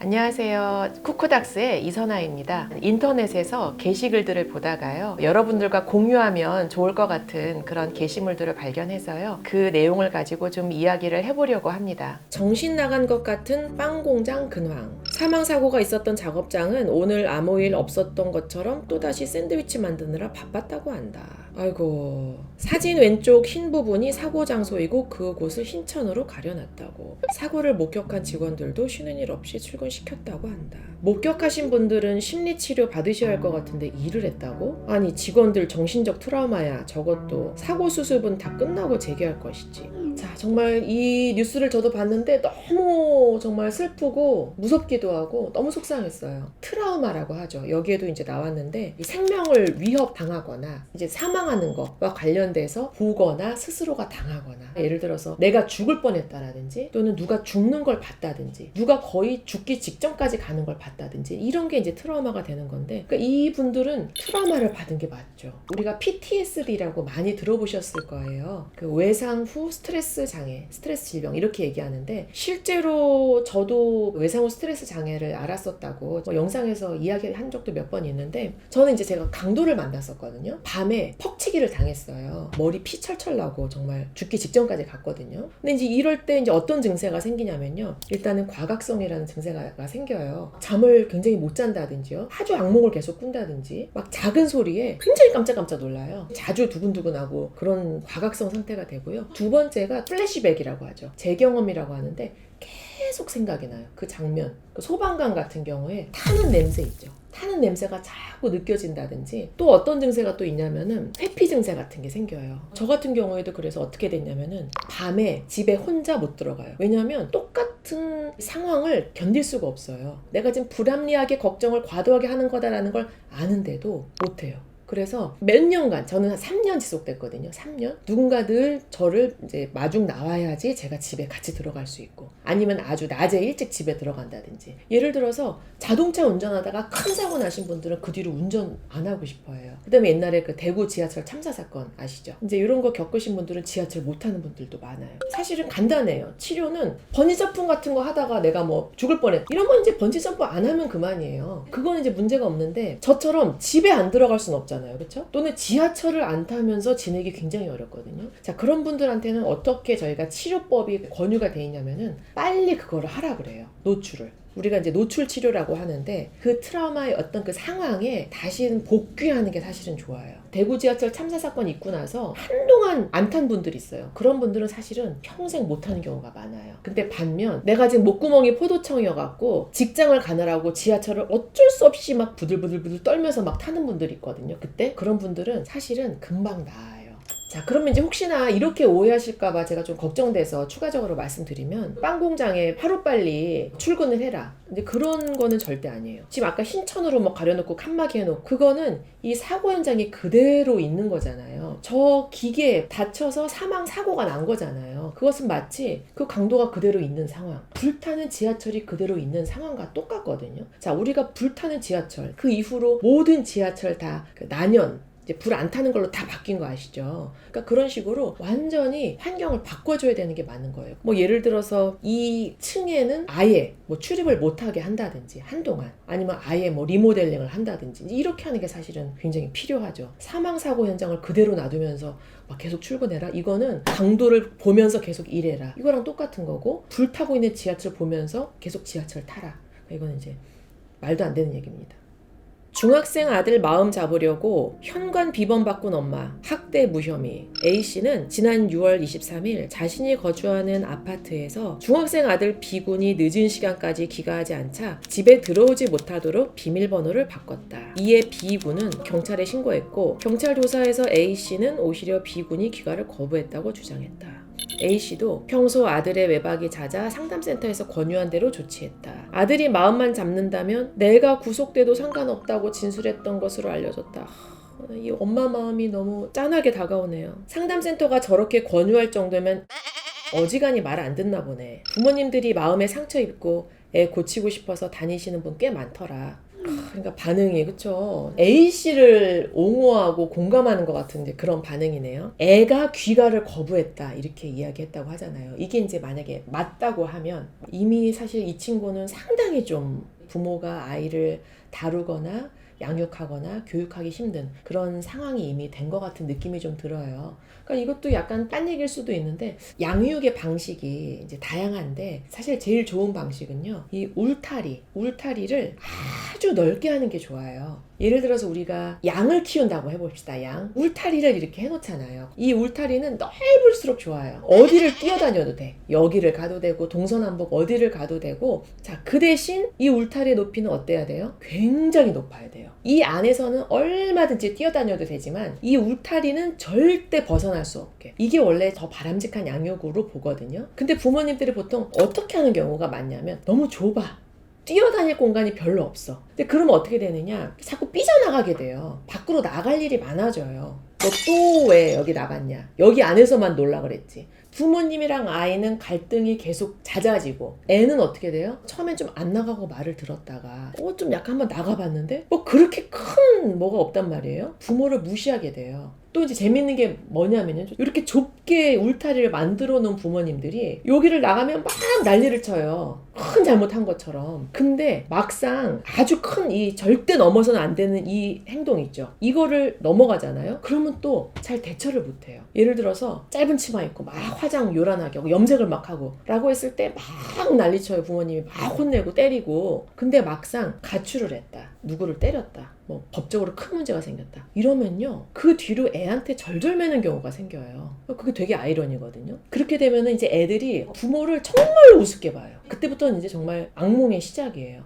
안녕하세요. 쿠쿠닥스의 이선아입니다. 인터넷에서 게시글들을 보다가요, 여러분들과 공유하면 좋을 것 같은 그런 게시물들을 발견해서요, 그 내용을 가지고 좀 이야기를 해보려고 합니다. 정신 나간 것 같은 빵 공장 근황. 사망사고가 있었던 작업장은 오늘 아무 일 없었던 것처럼 또다시 샌드위치 만드느라 바빴다고 한다. 아이고. 사진 왼쪽 흰 부분이 사고 장소이고 그곳을 흰천으로 가려놨다고. 사고를 목격한 직원들도 쉬는 일 없이 출근시켰다고 한다. 목격하신 분들은 심리치료 받으셔야 할 것 같은데 일을 했다고? 아니, 직원들 정신적 트라우마야. 저것도 사고 수습은 다 끝나고 재개할 것이지. 자, 정말 이 뉴스를 저도 봤는데 너무 정말 슬프고 무섭기도 하고 너무 속상했어요. 트라우마라고 하죠. 여기에도 이제 나왔는데 이 생명을 위협당하거나 이제 사망하는 것과 관련돼서 보거나 스스로가 당하거나, 예를 들어서 내가 죽을 뻔했다라든지 또는 누가 죽는 걸 봤다든지 누가 거의 죽기 직전까지 가는 걸 봤다든지, 이런 게 이제 트라우마가 되는 건데, 그러니까 이분들은 트라우마를 받은 게 맞죠. 우리가 PTSD라고 많이 들어보셨을 거예요. 그 외상 후 스트레스 장애, 스트레스 질병 이렇게 얘기하는데, 실제로 저도 외상 후 스트레스 장애를 알았었다고 영상에서 이야기한 적도 몇 번 있는데, 저는 이제 제가 강도를 만났었거든요. 밤에 퍽치기를 당했어요. 머리 피 철철 나고 정말 죽기 직전까지 갔거든요. 근데 이제 이럴 때 이제 어떤 증세가 생기냐면요, 일단은 과각성이라는 증세가 생겨요. 잠을 굉장히 못 잔다든지요, 아주 악몽을 계속 꾼다든지, 막 작은 소리에 굉장히 깜짝깜짝 놀라요. 자주 두근두근하고 그런 과각성 상태가 되고요. 두 번째가 플래시백이라고 하죠. 재경험이라고 하는데 계속 생각이 나요. 그 장면. 그 소방관 같은 경우에 타는 냄새 있죠. 타는 냄새가 자꾸 느껴진다든지, 또 어떤 증세가 또 있냐면은 회피 증세 같은 게 생겨요. 저 같은 경우에도 그래서 어떻게 됐냐면은 밤에 집에 혼자 못 들어가요. 왜냐면 똑같은 상황을 견딜 수가 없어요. 내가 지금 불합리하게 걱정을 과도하게 하는 거다라는 걸 아는데도 못해요. 그래서 몇 년간, 저는 한 3년 지속됐거든요. 3년? 누군가 늘 저를 이제 마중 나와야지 제가 집에 같이 들어갈 수 있고, 아니면 아주 낮에 일찍 집에 들어간다든지. 예를 들어서 자동차 운전하다가 큰 사고 나신 분들은 그 뒤로 운전 안 하고 싶어 해요. 그 다음에 옛날에 그 대구 지하철 참사 사건 아시죠? 이제 이런 거 겪으신 분들은 지하철 못 타는 분들도 많아요. 사실은 간단해요. 치료는 번지점프 같은 거 하다가 내가 뭐 죽을 뻔했, 이런 건 이제 번지점프 안 하면 그만이에요. 그건 이제 문제가 없는데, 저처럼 집에 안 들어갈 수는 없잖아요. 그렇죠? 또는 지하철을 안 타면서 지내기 굉장히 어렵거든요. 자, 그런 분들한테는 어떻게 저희가 치료법이 권유가 돼 있냐면은 빨리 그거를 하라 그래요. 노출을. 우리가 이제 노출 치료라고 하는데, 그 트라우마의 어떤 그 상황에 다시는 복귀하는 게 사실은 좋아요. 대구 지하철 참사 사건 있고 나서 한동안 안 탄 분들이 있어요. 그런 분들은 사실은 평생 못 타는 경우가 많아요. 근데 반면 내가 지금 목구멍이 포도청이어갖고 직장을 가느라고 지하철을 어쩔 수 없이 막 부들부들 떨면서 막 타는 분들이 있거든요. 그때 그런 분들은 사실은 금방 나아요. 자, 그러면 이제 혹시나 이렇게 오해하실까봐 제가 좀 걱정돼서 추가적으로 말씀드리면, 빵 공장에 하루빨리 출근을 해라, 근데 그런 거는 절대 아니에요. 지금 아까 흰천으로 뭐 가려놓고 칸막이 해놓고, 그거는 이 사고 현장이 그대로 있는 거잖아요. 저 기계에 다쳐서 사고가 난 거잖아요. 그것은 마치 그 강도가 그대로 있는 상황, 불타는 지하철이 그대로 있는 상황과 똑같거든요. 자, 우리가 불타는 지하철, 그 이후로 모든 지하철 다 그 난연, 이제 불 안 타는 걸로 다 바뀐 거 아시죠? 그러니까 그런 식으로 완전히 환경을 바꿔줘야 되는 게 맞는 거예요. 뭐 예를 들어서 이 층에는 아예 뭐 출입을 못하게 한다든지 한동안, 아니면 아예 뭐 리모델링을 한다든지, 이렇게 하는 게 사실은 굉장히 필요하죠. 사망사고 현장을 그대로 놔두면서 막 계속 출근해라, 이거는 강도를 보면서 계속 일해라, 이거랑 똑같은 거고, 불타고 있는 지하철 보면서 계속 지하철 타라, 이거는 이제 말도 안 되는 얘기입니다. 중학생 아들 마음 잡으려고 현관 비번 바꾼 엄마, 학대 무혐의. A씨는 지난 6월 23일 자신이 거주하는 아파트에서 중학생 아들 B군이 늦은 시간까지 귀가하지 않자 집에 들어오지 못하도록 비밀번호를 바꿨다. 이에 B군은 경찰에 신고했고, 경찰 조사에서 A씨는 오히려 B군이 귀가를 거부했다고 주장했다. A씨도 평소 아들의 외박이 잦아 상담센터에서 권유한 대로 조치했다. 아들이 마음만 잡는다면 내가 구속돼도 상관없다고 진술했던 것으로 알려졌다. 이 엄마 마음이 너무 짠하게 다가오네요. 상담센터가 저렇게 권유할 정도면 어지간히 말 안 듣나 보네. 부모님들이 마음에 상처 입고 애 고치고 싶어서 다니시는 분 꽤 많더라. 그러니까 반응이 그쵸. A씨를 옹호하고 공감하는 것 같은 이제 그런 반응이네요. 애가 귀가를 거부했다 이렇게 이야기했다고 하잖아요. 이게 이제 만약에 맞다고 하면 이미 사실 이 친구는 상당히 좀 부모가 아이를 다루거나 양육하거나 교육하기 힘든 그런 상황이 이미 된 것 같은 느낌이 좀 들어요. 그러니까 이것도 약간 딴 얘기일 수도 있는데 양육의 방식이 이제 다양한데 사실 제일 좋은 방식은요. 이 울타리를 아주 넓게 하는 게 좋아요. 예를 들어서 우리가 양을 키운다고 해봅시다. 양. 울타리를 이렇게 해놓잖아요. 이 울타리는 넓을수록 좋아요. 어디를 뛰어다녀도 돼. 여기를 가도 되고 동서남북 어디를 가도 되고 자, 그 대신 이 울타리의 높이는 어때야 돼요? 굉장히 높아야 돼요. 이 안에서는 얼마든지 뛰어다녀도 되지만 이 울타리는 절대 벗어날 수 없게. 이게 원래 더 바람직한 양육으로 보거든요. 근데 부모님들이 보통 어떻게 하는 경우가 많냐면 너무 좁아. 뛰어다닐 공간이 별로 없어. 근데 그러면 어떻게 되느냐? 자꾸 삐져나가게 돼요. 밖으로 나갈 일이 많아져요. 너 또 왜 여기 나갔냐? 여기 안에서만 놀라 그랬지. 부모님이랑 아이는 갈등이 계속 잦아지고 애는 어떻게 돼요? 처음엔 좀 안 나가고 말을 들었다가 좀 약간 한번 나가봤는데 뭐 그렇게 큰 뭐가 없단 말이에요. 부모를 무시하게 돼요. 또 이제 재밌는 게 뭐냐면요. 이렇게 좁게 울타리를 만들어 놓은 부모님들이 여기를 나가면 막 난리를 쳐요. 큰 잘못한 것처럼. 근데 막상 아주 큰 이 절대 넘어서는 안 되는 이 행동 있죠. 이거를 넘어가잖아요. 그러면 또 잘 대처를 못 해요. 예를 들어서 짧은 치마 입고 막 화장 요란하게 하고 염색을 막 하고 라고 했을 때 막 난리쳐요. 부모님이 막 혼내고 때리고. 근데 막상 가출을 했다. 누구를 때렸다. 뭐 법적으로 큰 문제가 생겼다. 이러면요. 그 뒤로 애한테 절절매는 경우가 생겨요. 그게 되게 아이러니거든요. 그렇게 되면은 이제 애들이 부모를 정말로 우습게 봐요. 그때부터는 이제 정말 악몽의 시작이에요.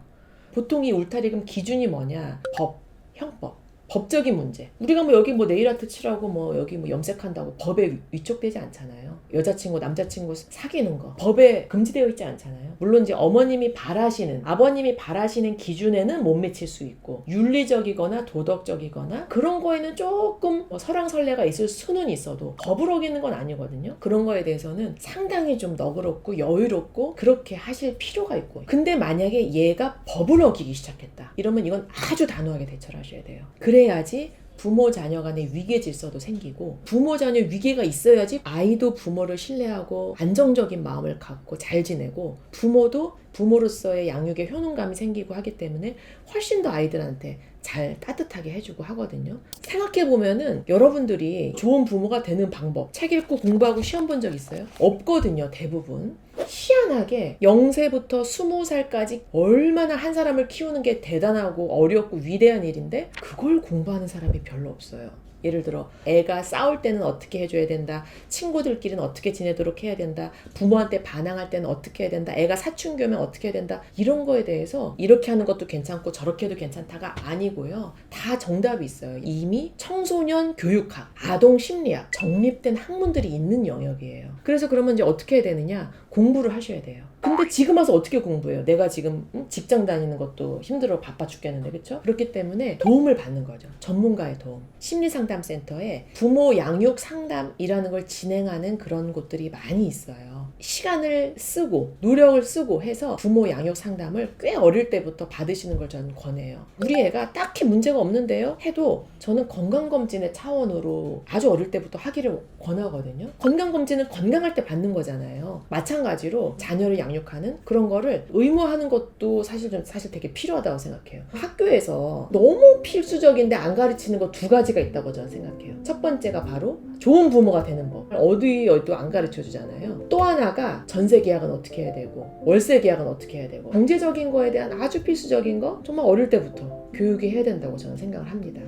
보통 이 울타리 그럼 기준이 뭐냐? 법, 형법. 법적인 문제. 우리가 뭐 여기 뭐 네일아트 칠하고 뭐 여기 뭐 염색한다고 법에 위촉되지 않잖아요. 여자친구, 남자친구 사귀는 거 법에 금지되어 있지 않잖아요. 물론 이제 어머님이 바라시는, 아버님이 바라시는 기준에는 못 미칠 수 있고 윤리적이거나 도덕적이거나 그런 거에는 조금 뭐 설왕설래가 있을 수는 있어도 법을 어기는 건 아니거든요. 그런 거에 대해서는 상당히 좀 너그럽고 여유롭고 그렇게 하실 필요가 있고. 근데 만약에 얘가 법을 어기기 시작했다. 이러면 이건 아주 단호하게 대처를 하셔야 돼요. 그래야지 부모 자녀 간의 위계 질서도 생기고 부모 자녀 위계가 있어야지 아이도 부모를 신뢰하고 안정적인 마음을 갖고 잘 지내고 부모도 부모로서의 양육의 효능감이 생기고 하기 때문에 훨씬 더 아이들한테 잘 따뜻하게 해주고 하거든요. 생각해보면은 여러분들이 좋은 부모가 되는 방법 책 읽고 공부하고 시험 본 적 있어요? 없거든요. 대부분. 희한하게 0세부터 20살까지 얼마나 한 사람을 키우는 게 대단하고 어렵고 위대한 일인데 그걸 공부하는 사람이 별로 없어요. 예를 들어 애가 싸울 때는 어떻게 해줘야 된다. 친구들끼리는 어떻게 지내도록 해야 된다. 부모한테 반항할 때는 어떻게 해야 된다. 애가 사춘기면 어떻게 해야 된다. 이런 거에 대해서 이렇게 하는 것도 괜찮고 저렇게 해도 괜찮다가 아니고요. 다 정답이 있어요. 이미 청소년 교육학, 아동 심리학, 정립된 학문들이 있는 영역이에요. 그래서 그러면 이제 어떻게 해야 되느냐. 공부를 하셔야 돼요. 근데 지금 와서 어떻게 공부해요? 내가 지금 직장 다니는 것도 힘들어 바빠 죽겠는데 그렇죠? 그렇기 때문에 도움을 받는 거죠. 전문가의 도움. 심리상담센터에 부모 양육 상담이라는 걸 진행하는 그런 곳들이 많이 있어요. 시간을 쓰고 노력을 쓰고 해서 부모 양육 상담을 꽤 어릴 때부터 받으시는 걸 저는 권해요. 우리 애가 딱히 문제가 없는데요? 해도 저는 건강검진의 차원으로 아주 어릴 때부터 하기를 권하거든요. 건강검진은 건강할 때 받는 거잖아요. 마찬가지로 자녀를 양육하는 그런 거를 의무화하는 것도 사실 되게 필요하다고 생각해요. 학교에서 너무 필수적인데 안 가르치는 거 두 가지가 있다고 저는 생각해요. 첫 번째가 바로 좋은 부모가 되는 법. 어디도 안 가르쳐 주잖아요. 또 하나가 전세 계약은 어떻게 해야 되고 월세 계약은 어떻게 해야 되고 경제적인 거에 대한 아주 필수적인 거 정말 어릴 때부터 교육이 해야 된다고 저는 생각을 합니다.